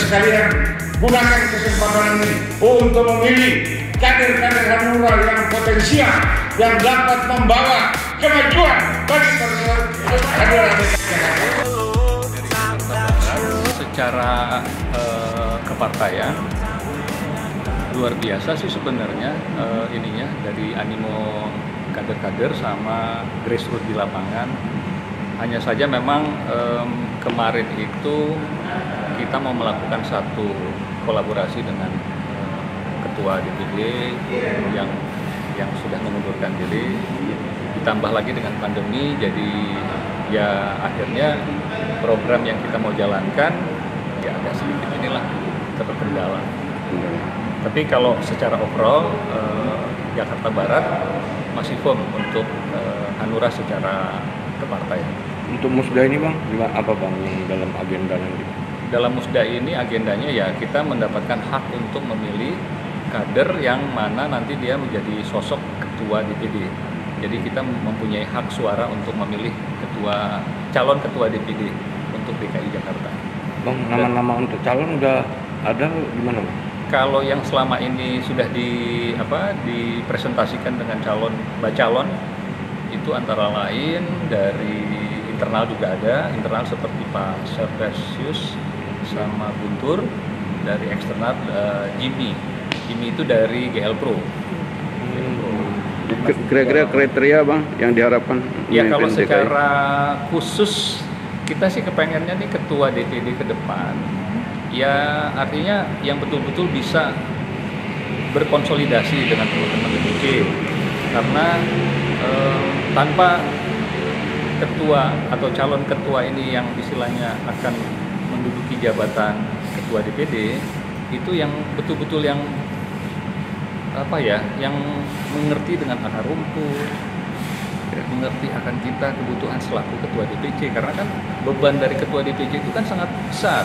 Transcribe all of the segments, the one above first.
sekalian, gunakan kesempatan ini untuk memilih kader-kader Hanura yang potensial yang dapat membawa kemajuan bagi Hanura DKI Jakarta. Secara kepartaian luar biasa sih sebenarnya ininya dari animo kader-kader sama grassroots di lapangan. Hanya saja memang kemarin itu kita mau melakukan satu kolaborasi dengan ketua DPD yang sudah mengundurkan diri, ditambah lagi dengan pandemi, jadi ya akhirnya program yang kita mau jalankan ya agak sedikit inilah terkendala. Tapi kalau secara overall Jakarta Barat masih firm untuk Hanura secara kepartaian. Untuk musda ini Bang, apa Bang yang dalam agenda nanti? Dalam musda ini agendanya ya kita mendapatkan hak untuk memilih kader yang mana nanti dia menjadi sosok ketua DPD. Jadi kita mempunyai hak suara untuk memilih calon ketua DPD untuk DKI Jakarta. Bang, nama-nama untuk calon udah ada gimana Bang? Kalau yang selama ini sudah dipresentasikan dengan bacalon itu antara lain dari internal juga ada, internal seperti Pak Servesius sama Guntur, dari eksternal Jimmy itu dari GL Pro. Kira-kira kriteria Bang yang diharapkan? Ya kalau secara khusus kita sih kepengennya nih ketua DPD ke depan ya artinya yang betul-betul bisa berkonsolidasi dengan teman-teman DPC, karena tanpa ketua atau calon ketua ini yang istilahnya akan menduduki jabatan ketua DPD itu yang betul-betul yang yang mengerti dengan akar rumput, mengerti akan kita kebutuhan selaku ketua DPC, karena kan beban dari ketua DPC itu kan sangat besar.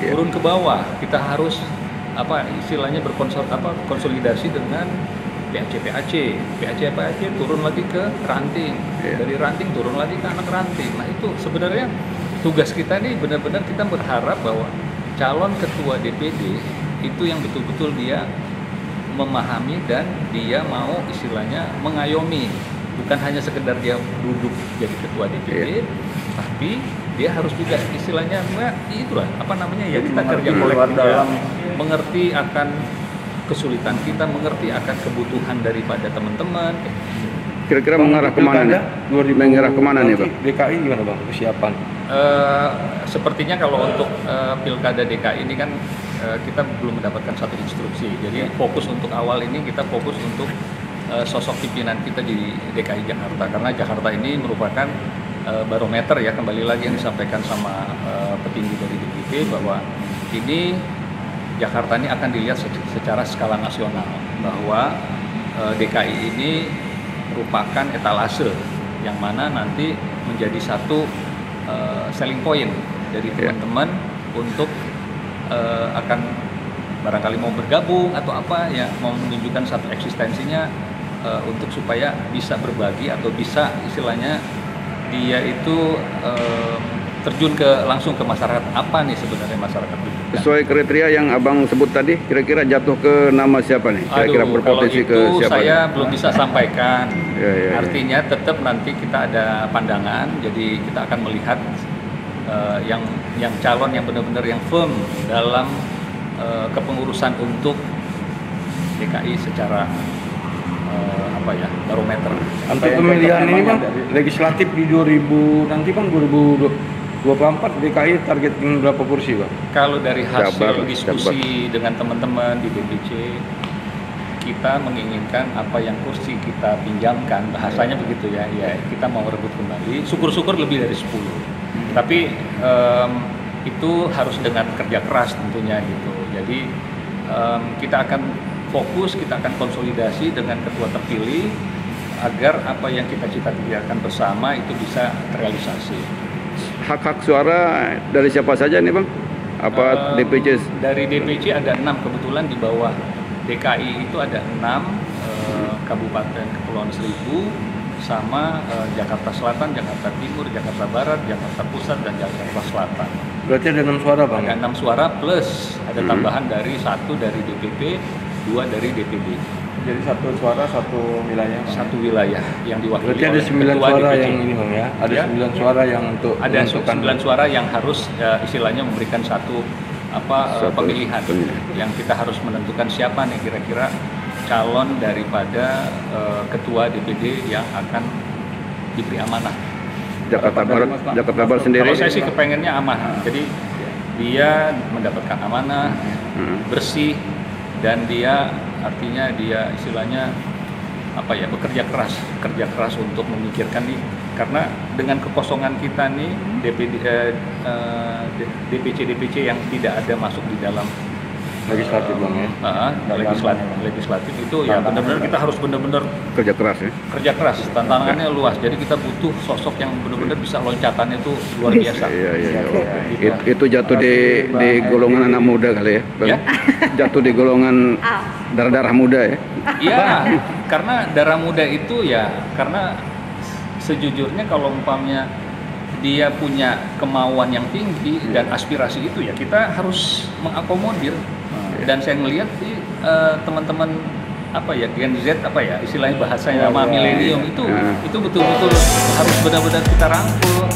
Turun ke bawah kita harus istilahnya konsolidasi dengan PAC turun lagi ke ranting, dari ranting turun lagi ke anak ranting. Nah itu sebenarnya tugas kita nih, benar-benar kita berharap bahwa calon ketua DPD itu yang betul-betul dia memahami dan dia mau istilahnya mengayomi, bukan hanya sekedar dia duduk jadi ketua DPD, tapi dia harus juga istilahnya itulah kita kerja kolektif dalam mengerti akan kesulitan kita, mengerti akan kebutuhan daripada teman-teman. Kira-kira mengarah kemana nih? Mengarah kemana nih Bang? DKI gimana Bang persiapan? Sepertinya kalau untuk pilkada DKI ini kan kita belum mendapatkan satu instruksi. Jadi fokus untuk awal ini kita fokus untuk sosok pimpinan kita di DKI Jakarta, karena Jakarta ini merupakan barometer ya, kembali lagi yang disampaikan sama petinggi dari DPP bahwa ini Jakarta ini akan dilihat secara skala nasional, bahwa DKI ini merupakan etalase yang mana nanti menjadi satu selling point dari teman-teman untuk akan barangkali mau bergabung atau mau menunjukkan satu eksistensinya untuk supaya bisa berbagi atau bisa istilahnya dia itu terjun langsung ke masyarakat, apa nih sebenarnya masyarakat butuhkan. Sesuai kriteria yang Abang sebut tadi, kira-kira jatuh ke nama siapa nih? Kira-kira berpotensi ke siapa? Saya belum bisa sampaikan. Artinya tetap nanti kita ada pandangan, jadi kita akan melihat yang calon yang benar-benar yang firm dalam kepengurusan untuk DKI secara barometer. Untuk pemilihan ini Bang, legislatif di 2024 DKI target berapa kursi Bang? Kalau dari hasil diskusi dengan teman-teman di DPC, kita menginginkan apa yang kursi kita pinjamkan, bahasanya begitu ya, kita mau rebut kembali, syukur-syukur lebih dari 10. Tapi itu harus dengan kerja keras tentunya gitu. Jadi kita akan fokus, kita akan konsolidasi dengan ketua terpilih agar apa yang kita cita-citakan bersama itu bisa terrealisasi. Hak-hak suara dari siapa saja nih Bang? Apa DPC? Dari DPC ada 6, kebetulan di bawah DKI itu ada 6 Kabupaten Kepulauan Seribu sama Jakarta Selatan, Jakarta Timur, Jakarta Barat, Jakarta Pusat, dan Jakarta Selatan. Berarti ada 6 suara Bang? Ada 6 suara plus ada tambahan dari 1 dari DPP, 2 dari DPD. Jadi 1 suara 1 wilayah Bang? 1 wilayah yang diwakili. Berarti ada 9 suara DPC. Yang ini Bang ya? Ada ya? 9 suara yang untuk ada 9 suara yang harus istilahnya memberikan satu pemilihan yang kita harus menentukan siapa nih kira-kira calon daripada ketua DPD yang akan diberi amanah. Jakarta Barat sendiri. Kalau saya sih kepengennya amanah. Jadi dia mendapatkan amanah, bersih, dan dia artinya dia istilahnya bekerja keras untuk memikirkan nih, karena dengan kekosongan kita nih DPC yang tidak ada masuk di dalam legislatif Bang ya. Legislatif itu ya benar-benar kita harus benar-benar kerja keras ya. Kerja keras, tantangannya luas. Jadi kita butuh sosok yang benar-benar bisa loncatannya itu luar biasa. Iya. Itu jatuh di golongan anak muda kali ya, Bang. Ya? Jatuh di golongan darah muda ya. Iya, karena darah muda itu ya karena sejujurnya kalau umpamanya dia punya kemauan yang tinggi dan aspirasi itu ya kita harus mengakomodir. Dan saya ngelihat sih teman-teman Gen Z istilahnya bahasanya nama milenium itu betul-betul harus benar-benar kita rangkul.